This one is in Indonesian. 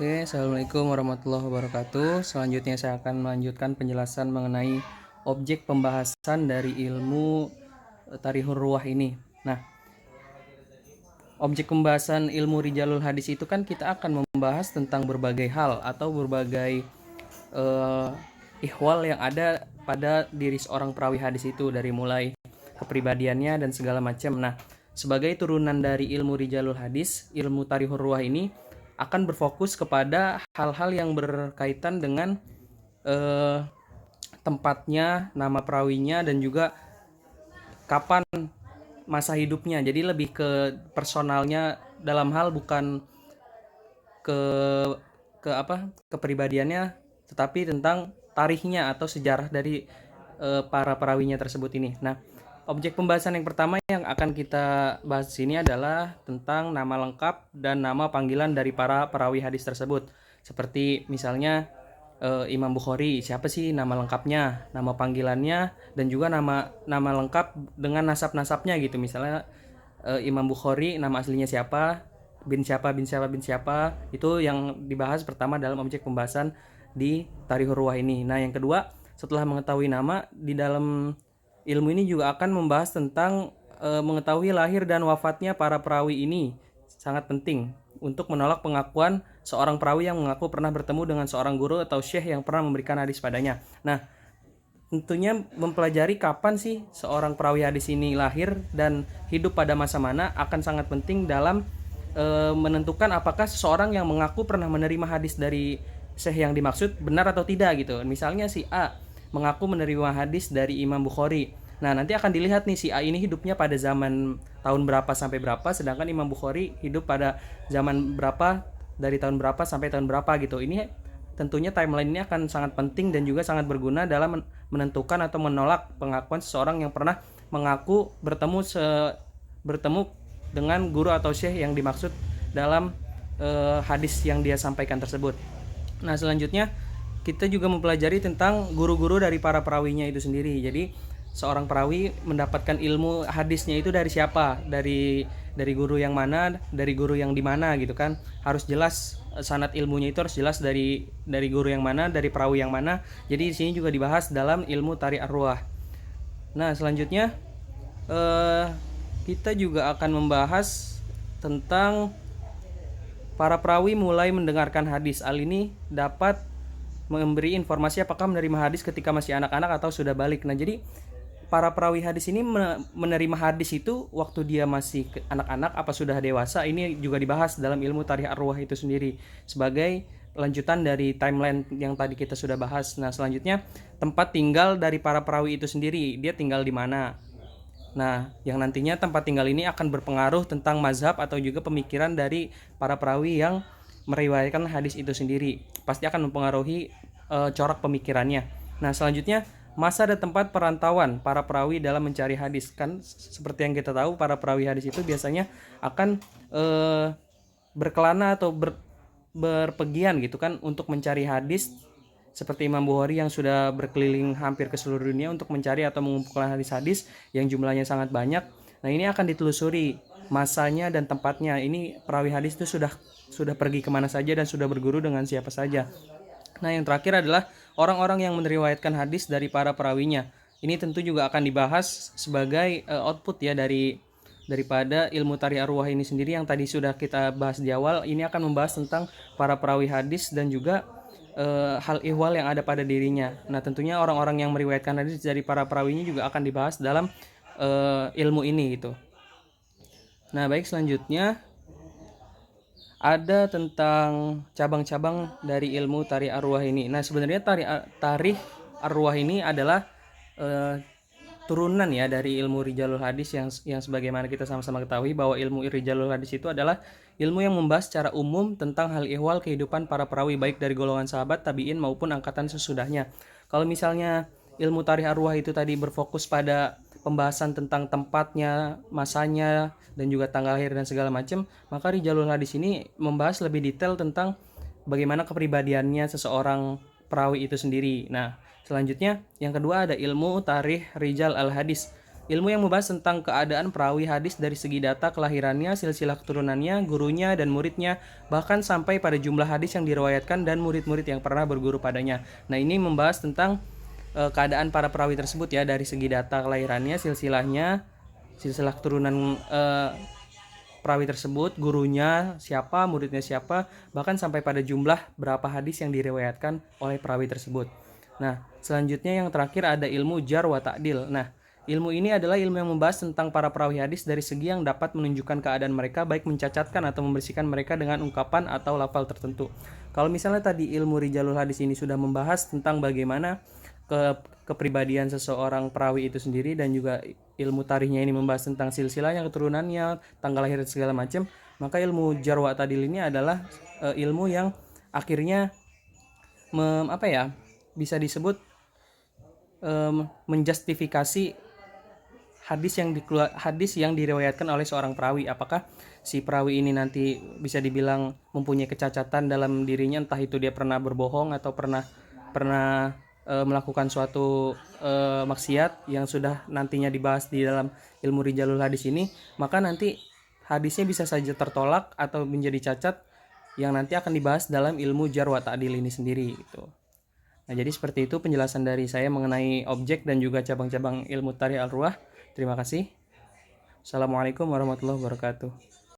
Oke, Assalamualaikum warahmatullahi wabarakatuh. Selanjutnya saya akan melanjutkan penjelasan mengenai objek pembahasan dari ilmu Tarihur Ruwah ini. Nah, objek pembahasan ilmu Rijalul Hadis itu kan kita akan membahas tentang berbagai hal atau berbagai eh, ihwal yang ada pada diri seorang perawi hadis itu, dari mulai kepribadiannya dan segala macam. Nah, sebagai turunan dari ilmu Rijalul Hadis, ilmu Tarihur Ruwah ini akan berfokus kepada hal-hal yang berkaitan dengan eh, tempatnya, nama perawinya, dan juga kapan masa hidupnya. Jadi lebih ke personalnya, dalam hal bukan ke kepribadiannya, tetapi tentang tarikhnya atau sejarah dari para perawinya tersebut ini. Nah, objek pembahasan yang pertama yang akan kita bahas di sini adalah tentang nama lengkap dan nama panggilan dari para perawi hadis tersebut. Seperti misalnya Imam Bukhari, siapa sih nama lengkapnya, nama panggilannya, dan juga nama lengkap dengan nasab-nasabnya gitu. Misalnya Imam Bukhari nama aslinya siapa, bin siapa bin siapa bin siapa, itu yang dibahas pertama dalam objek pembahasan di Tarihur Ruwah ini. Nah, yang kedua, setelah mengetahui nama, di dalam ilmu ini juga akan membahas tentang mengetahui lahir dan wafatnya para perawi ini. Sangat penting untuk menolak pengakuan seorang perawi yang mengaku pernah bertemu dengan seorang guru atau syekh yang pernah memberikan hadis padanya. Nah, tentunya mempelajari kapan sih seorang perawi hadis ini lahir dan hidup pada masa mana akan sangat penting dalam menentukan apakah seseorang yang mengaku pernah menerima hadis dari syekh yang dimaksud benar atau tidak gitu. Misalnya si A mengaku menerima hadis dari Imam Bukhari. Nah, nanti akan dilihat nih si A ini hidupnya pada zaman tahun berapa sampai berapa, sedangkan Imam Bukhari hidup pada zaman berapa, dari tahun berapa sampai tahun berapa gitu. Ini tentunya timeline ini akan sangat penting dan juga sangat berguna dalam menentukan atau menolak pengakuan seseorang yang pernah mengaku bertemu dengan guru atau syekh yang dimaksud dalam hadis yang dia sampaikan tersebut. Nah, selanjutnya kita juga mempelajari tentang guru-guru dari para perawinya itu sendiri. Jadi seorang perawi mendapatkan ilmu hadisnya itu dari siapa, dari guru yang mana, dari guru yang di mana gitu kan. Harus jelas sanad ilmunya itu harus jelas dari guru yang mana, dari perawi yang mana. Jadi di sini juga dibahas dalam ilmu Tarikh Ar-Ruwah. Nah, selanjutnya kita juga akan membahas tentang para perawi mulai mendengarkan hadis. Hal ini dapat memberi informasi apakah menerima hadis ketika masih anak-anak atau sudah balik. Nah, jadi para perawi hadis ini menerima hadis itu waktu dia masih anak-anak apa sudah dewasa. Ini juga dibahas dalam ilmu Tarikh Ar-Ruwah itu sendiri sebagai lanjutan dari timeline yang tadi kita sudah bahas. Nah, selanjutnya tempat tinggal dari para perawi itu sendiri, dia tinggal di mana. Nah, yang nantinya tempat tinggal ini akan berpengaruh tentang mazhab atau juga pemikiran dari para perawi yang meriwayatkan hadis itu sendiri. Pasti akan mempengaruhi corak pemikirannya. Nah, selanjutnya masa dan tempat perantauan para perawi dalam mencari hadis. Kan seperti yang kita tahu, para perawi hadis itu biasanya akan berkelana atau berpergian gitu kan untuk mencari hadis, seperti Imam Bukhari yang sudah berkeliling hampir ke seluruh dunia untuk mencari atau mengumpulkan hadis-hadis yang jumlahnya sangat banyak. Nah, ini akan ditelusuri masanya dan tempatnya. Ini perawi hadis itu sudah pergi kemana saja dan sudah berguru dengan siapa saja. Nah, yang terakhir adalah orang-orang yang meriwayatkan hadis dari para perawinya. Ini tentu juga akan dibahas sebagai output ya daripada ilmu Tarikh Ar-Ruwah ini sendiri yang tadi sudah kita bahas di awal. Ini akan membahas tentang para perawi hadis dan juga hal ihwal yang ada pada dirinya. Nah, tentunya orang-orang yang meriwayatkan hadis dari para perawinya juga akan dibahas dalam ilmu ini gitu. Nah, baik, selanjutnya ada tentang cabang-cabang dari ilmu Tarikh Ar-Ruwah ini. Nah, sebenarnya Tarikh Ar-Ruwah ini adalah turunan ya dari ilmu Rijalul Hadis yang sebagaimana kita sama-sama ketahui bahwa ilmu Rijalul Hadis itu adalah ilmu yang membahas secara umum tentang hal ihwal kehidupan para perawi baik dari golongan sahabat, tabi'in maupun angkatan sesudahnya. Kalau misalnya ilmu Tarikh Ar-Ruwah itu tadi berfokus pada pembahasan tentang tempatnya, masanya, dan juga tanggal lahir dan segala macam, maka Rijalul Hadis ini membahas lebih detail tentang bagaimana kepribadiannya seseorang perawi itu sendiri. Nah, selanjutnya yang kedua ada ilmu Tarikh Rijal Al-Hadis. ilmu yang membahas tentang keadaan perawi hadis dari segi data kelahirannya, silsilah keturunannya, gurunya dan muridnya, bahkan sampai pada jumlah hadis yang diriwayatkan dan murid-murid yang pernah berguru padanya. Nah, ini membahas tentang keadaan para perawi tersebut ya, dari segi data kelahirannya, silsilahnya, silsilah keturunan perawi tersebut, gurunya siapa, muridnya siapa, bahkan sampai pada jumlah berapa hadis yang diriwayatkan oleh perawi tersebut. Nah, selanjutnya yang terakhir ada ilmu jar wa ta'dil. Nah, ilmu ini adalah ilmu yang membahas tentang para perawi hadis dari segi yang dapat menunjukkan keadaan mereka, baik mencacatkan atau membersihkan mereka dengan ungkapan atau lafal tertentu. Kalau misalnya tadi ilmu rijalul hadis ini sudah membahas tentang bagaimana kepribadian seseorang perawi itu sendiri, dan juga ilmu tarikhnya ini membahas tentang silsilahnya, keturunannya, tanggal lahir segala macam, maka ilmu jar wa ta'dil ini adalah ilmu yang akhirnya bisa disebut menjustifikasi hadis yang diriwayatkan oleh seorang perawi. Apakah si perawi ini nanti bisa dibilang mempunyai kecacatan dalam dirinya, entah itu dia pernah berbohong atau pernah melakukan suatu maksiat yang sudah nantinya dibahas di dalam ilmu rijalul hadis ini, maka nanti hadisnya bisa saja tertolak atau menjadi cacat yang nanti akan dibahas dalam ilmu jar wa ta'dil ini sendiri gitu. Nah, jadi seperti itu penjelasan dari saya mengenai objek dan juga cabang-cabang ilmu tarikh al-ruwah. Terima kasih. Assalamualaikum warahmatullahi wabarakatuh.